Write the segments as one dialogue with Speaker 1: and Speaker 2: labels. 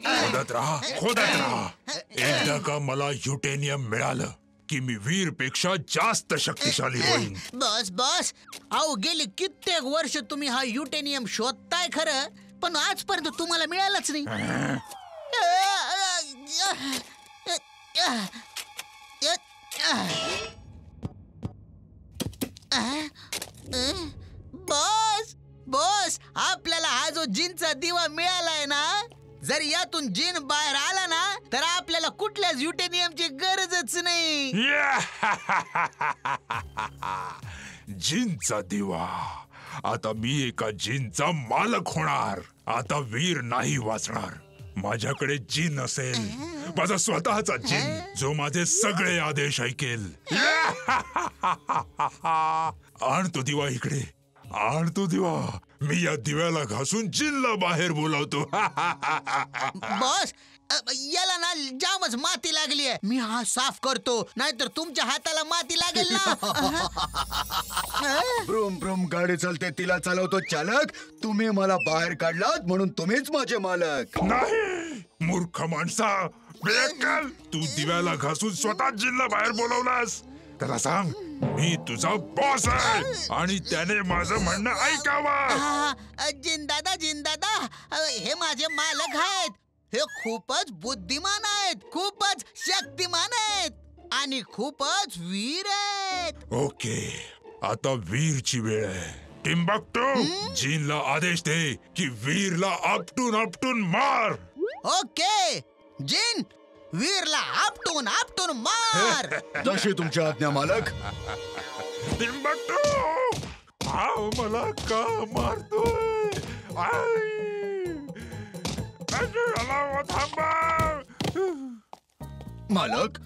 Speaker 1: खोदत राहा. एकदा का मला युटेनियम मिळालं की मी वीरपेक्षा जास्त शक्तिशाली होईन.
Speaker 2: बस बस, अहो गेली कित्येक वर्ष तुम्ही हा युटेनियम शोधताय खरं, पण आजपर्यंत तुम्हाला मिळालंच नाही. बॉस बॉस, आपल्याला हा जो जिनचा दिवा मिळालाय ना, जर यातून जिन बाहेर आला ना तर आपल्याला कुठल्याच युटेनियमची गरजच नाही.
Speaker 1: जिनचा दिवा. आता मी एका जिनचा मालक होणार. आता वीर नाही वाचणार. माझ्याकडे जिन असेल, माझा स्वतःचा जिन, जो माझे सगळे आदेश ऐकेल. आण तो दिवा इकडे, आण तो दिवा. मी या दिव्याला घासून जिनला बाहेर बोलावतो.
Speaker 2: बॉस, याला ना जामच माती लागली आहे. मी हा साफ करतो, नाहीतर तुमच्या हाताला माती लागेल ना.
Speaker 3: ब्रूम ब्रूम गाडी चालते, तिला चालवतो चालक. तुम्ही मला बाहेर काढलात म्हणून तुम्हीच माझे मालक.
Speaker 1: नाही मूर्ख माणसा, बेअक्कल. तू दिव्याला घासून स्वतः जिनला बाहेर बोलवलास. त्याला सांग मी तुझा बॉस आहे आणि त्याने माझं म्हणणं ऐकावं.
Speaker 2: जिन दादा, हे माझे मालक आहेत. हे खूपच बुद्धिमान आहेत, खूपच शक्तिमान आहेत आणि खूपच वीर आहेत.
Speaker 1: ओके, आता वीरची वेळ आहे. टिम्बक्टू, जिनला आदेश दे की वीरला आपटून आपटून मार.
Speaker 2: ओके जिन, वीरला आपटून आपटून मार.
Speaker 3: जशी तुमची आज्ञा मालक.
Speaker 1: टिम्बक्टू, हा मला का मारतोय?
Speaker 3: मालक,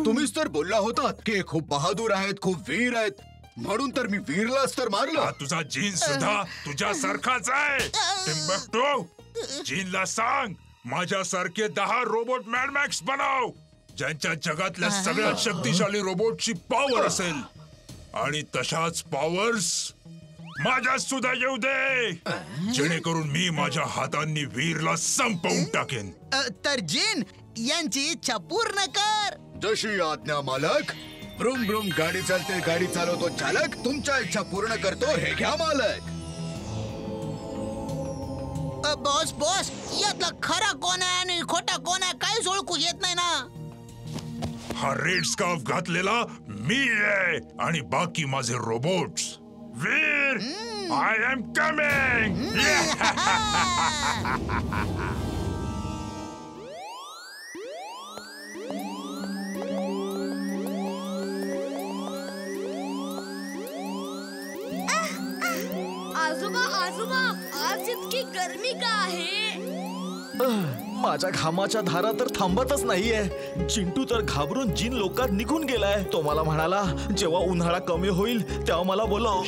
Speaker 3: तुम्हीच तर बोलला होतात की खूप बहादूर आहेत, खूप वीर आहेत, म्हणून तर मी वीरलाच तर मारलं.
Speaker 1: तुझा जिन सुद्धा तुझ्या सारखाच आहे. टिम्बक्टू, जिनला सांग माझ्यासारखे 10 रोबोट मॅड मॅक्स बनव, ज्यांच्या जगातल्या सगळ्यात शक्तिशाली रोबोटची पॉवर असेल. आणि तशाच पॉवर्स माझ्यात सुद्धा येऊ दे, जेणेकरून मी माझ्या हातांनी वीरला संपवून टाकेन.
Speaker 2: तर जिन, यांची इच्छा पूर्ण कर.
Speaker 3: जशी आज्ञा मालक. ब्रूम ब्रूम गाडी चालते, गाडी चालवतो चालक. तुमच्या इच्छा पूर्ण करतो. हे घ्या मालक.
Speaker 2: बॉस बॉस, यातला खरा कोण आहे आणि खोटा कोण आहे काहीच ओळखू येत नाही ना.
Speaker 1: हा रेड स्कार्फ घातलेला मी आहे आणि बाकी माझे robots. Veer, I am coming.
Speaker 4: आजोबा आजोबा, आज इतकी गर्मी का आहे?
Speaker 5: माझ्या घामाच्या धारा तर थांबतच नाहीये. चिंटू तर घाबरून जिन लोकात निघून गेलाय. तो मला म्हणाला जेव्हा उन्हाळा कमी होईल तेव्हा मला बोलव.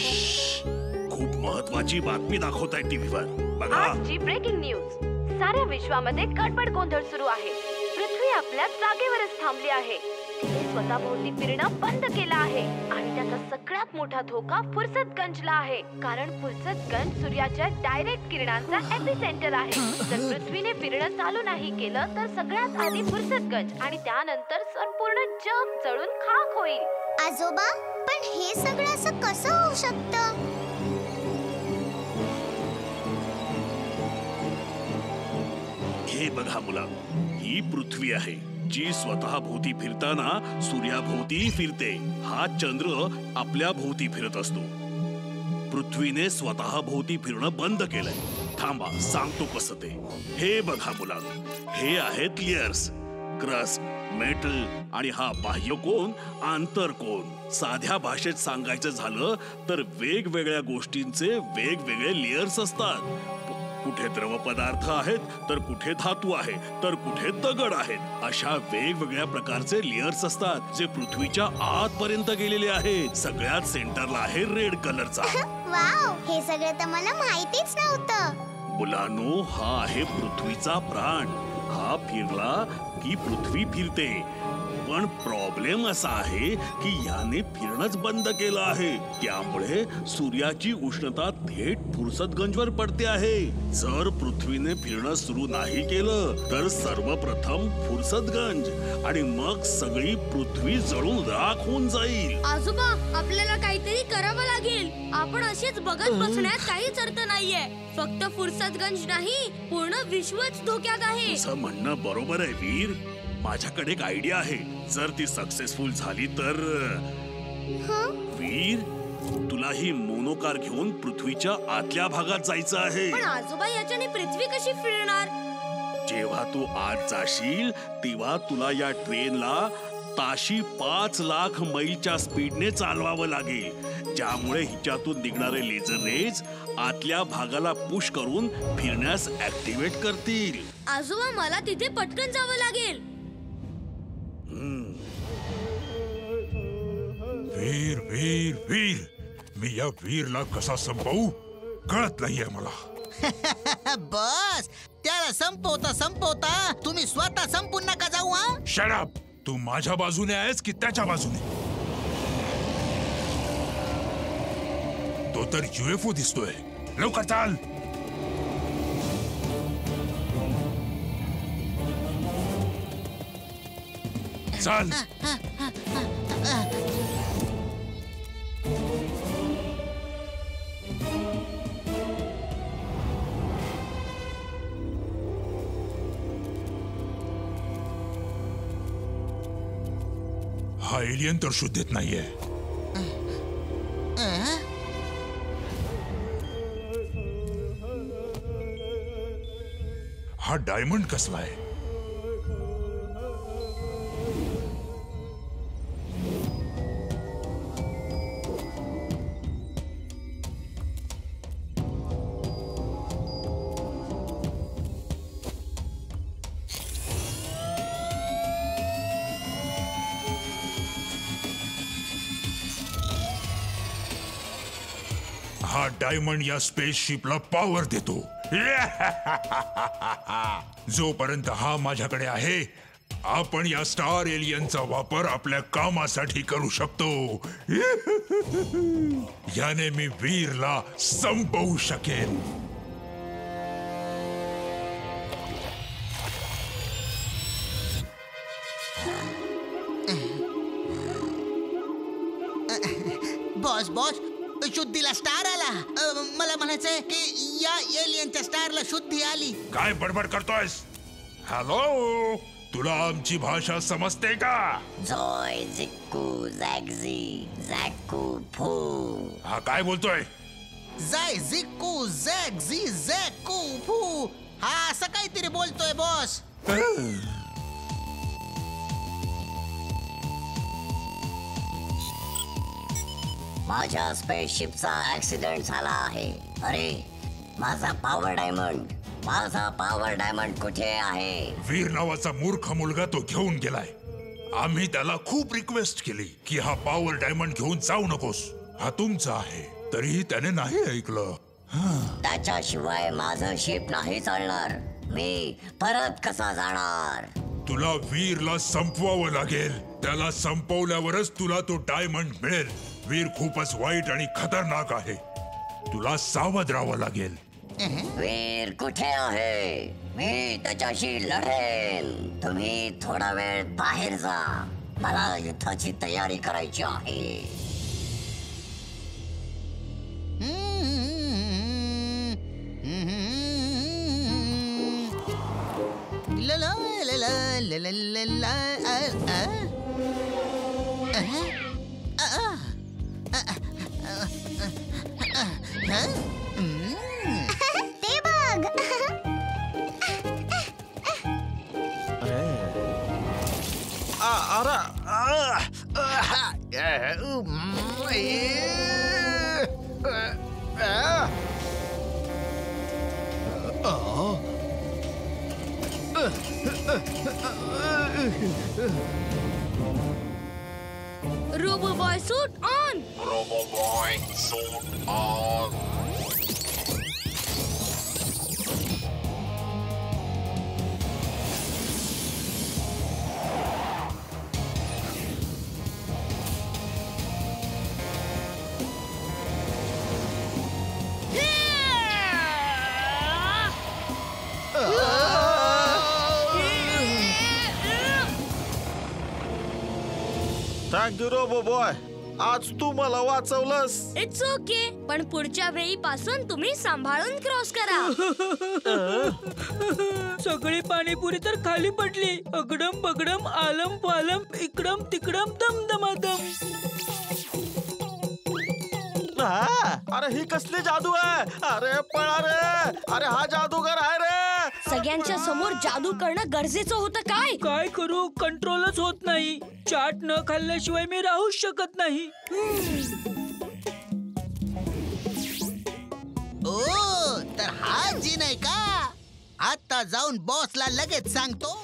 Speaker 6: खूप महत्वाची बातमी दाखवताय टीव्हीवर बघा.
Speaker 7: आजची ब्रेकिंग न्यूज. साऱ्या विश्वामध्ये गडबड गोंधळ सुरू आहे. पृथ्वी आपल्या जागेवरच थांबली आहे. तिने स्वतःभोवती फिरणं बंद केलं आहे आणि त्याचा सगळ्यात मोठा धोका फुर्सतगंजला आहे. कारण फुर्सतगंज सूर्याच्या डायरेक्ट किरणांचा एपिसेंटर आहे. जर पृथ्वीने फिरणं चालू नाही केलं तर सगळ्यात आधी फुर्सतगंज आणि त्यानंतर संपूर्ण जग जळून खाक होईल.
Speaker 4: आजोबा, पण हे सगळं असं कसं होऊ शकतं?
Speaker 6: हे बघा मुला, ही पृथ्वी आहे जी स्वतः भोवती फिरताना सूर्याभोवती फिरते. हा चंद्र आपल्या भोवती फिरत असतो. पृथ्वीने स्वतः भोवती फिरणं बंद केलंय. थांबा, सांगतो कसं ते. हे बघा मुलांनो, हे आहेत लेयर्स. क्रस्ट, मेटल आणि हा बाह्यकोन, आंतरकोन. साध्या भाषेत सांगायचं झालं तर वेगवेगळ्या गोष्टींचे वेगवेगळे लेयर्स असतात. कुठे द्रव पदार्थ आहेत, तर कुठे धातू आहे, तर कुठे दगड आहेत. अशा वेगवेगळ्या प्रकारचे लेयर्स असतात जे पृथ्वीच्या आतपर्यंत गेलेले आहेत. सगळ्यात सेंटरला आहे रेड कलरचा.
Speaker 4: वाव, हे सगळं तर मला माहितीच नव्हतं.
Speaker 6: मुलांनो, हा आहे पृथ्वीचा प्राण. हा फिरला की पृथ्वी फिरते. पण प्रॉब्लेम असा आहे की याने फिरणंच बंद केलं आहे. त्यामुळे सूर्याची उष्णता थेट फुरसतगंजवर पडते आहे. जर पृथ्वीने फिरणं सुरू नाही केलं तर सर्वप्रथम फुरसतगंज आणि मग सगळी पृथ्वी जळून राख होऊन जाईल.
Speaker 8: आजोबा, आपल्याला काहीतरी करावं लागेल. आपण अशीच बघत बसण्यात काहीच अर्थ नाहीये. फक्त फुरसतगंज नाही, पूर्ण विश्वच धोक्यात आहे.
Speaker 6: तुझं म्हणणं बरोबर आहे वीर. माझ्याकडे एक आयडिया आहे. जर ती सक्सेसफुल झाली तर वीर, तुला ही मोनोकार घेऊन पृथ्वीच्या आतल्या भागात जायचं आहे.
Speaker 8: पण आजोबा, याच्याने पृथ्वी कशी फिरणार?
Speaker 6: जेव्हा तू आत जाशील तेव्हा तुला या ट्रेनला ताशी 5 लाख मैलच्या स्पीडने चालवावं लागेल, ज्यामुळे हिच्यातून निघणारे लेझर रेज आतल्या भागाला पुश करून फिरण्यास ऍक्टिव्हेट करतील.
Speaker 8: आजोबा, मला तिथे पटकन जावं लागेल.
Speaker 1: वीर वीर वीर, मी या वीरला कसा संपवू कळत नाहीये मला.
Speaker 2: बस, त्याला संपवता तुम्ही स्वतः संपून नका जाऊ. हा,
Speaker 1: शट अप. तू माझ्या बाजूने आहेस की त्याच्या बाजूने? तो तर UFO दिसतोय. लवकर चाल. चाल. हा एलियन तर शुद्धीत नाहीये. हा डायमंड कसला आहे? हा डायमंड या स्पेसशिपला पॉवर देतो. जोपर्यंत हा माझ्याकडे आहे, आपण या स्टार एलियनचा वापर आपल्या कामासाठी करू शकतो. याने मी वीरला संपवू शकेन.
Speaker 2: बॉस, शुद्धीला स्टार आला. मला म्हणायचंय की या एलियनच्या स्टारला शुद्धी आली.
Speaker 1: काय बडबड करतोयस? हॅलो, तुला आमची भाषा समजते का?
Speaker 9: झोय झिक्कू झॅक्झी झॅक्कू फू.
Speaker 1: हा काय बोलतोय?
Speaker 2: जाय झिक्कू झॅक झी झॅक्कू फू. हा असं काहीतरी बोलतोय बॉस.
Speaker 9: माझ्या स्पेसशिपचा ऍक्सिडेंट झाला आहे. अरे, माझा पॉवर डायमंड कुठे आहे?
Speaker 1: वीर नावाचा मूर्ख मुलगा तो घेऊन गेलाय. आम्ही त्याला खूप रिक्वेस्ट केली की हा पॉवर डायमंड घेऊन जाऊ नकोस, हा तुमचा आहे. तरीही त्याने नाही ऐकलं.
Speaker 9: त्याच्याशिवाय माझं शिप नाही चालणार. मी परत कसा जाणार?
Speaker 1: तुला वीरला संपवावं लागेल. त्याला संपवल्यावरच तुला तो डायमंड मिळेल. वीर खूपच वाईट आणि खतरनाक आहे. तुला सावध राहावं लागेल.
Speaker 9: वीर कुठे आहे? मी त्याच्याशी लढेन. तुम्ही थोडा वेळ बाहेर जा. मला युद्धाची तयारी करायची आहे.
Speaker 4: ते बघ.
Speaker 8: Robo boy suit on.
Speaker 5: Thank you robo boy, आज तू मला वाचवलंस.
Speaker 8: इट्स ओके, पण पुढच्या वेळी पासून तुम्ही सांभाळून क्रॉस करा.
Speaker 10: सगळी पाणीपुरी तर खाली पडली. अगडम बगडम आलम पालम इकडम तिकडम दमदमादम.
Speaker 5: अरे ही कसली जादू आहे? अरे पळा रे, अरे हा जादूगर आहे रे.
Speaker 8: सगळ्यांच्या समोर जादू करणं गरजेचं होतं काय?
Speaker 10: काय करू, कंट्रोलच होत नाही. चाट न खाल्ल्याशिवाय मी राहूच शकत नाही.
Speaker 2: ओ तर हा जिन आहे का? आता जाऊन बॉसला लगेच सांगतो.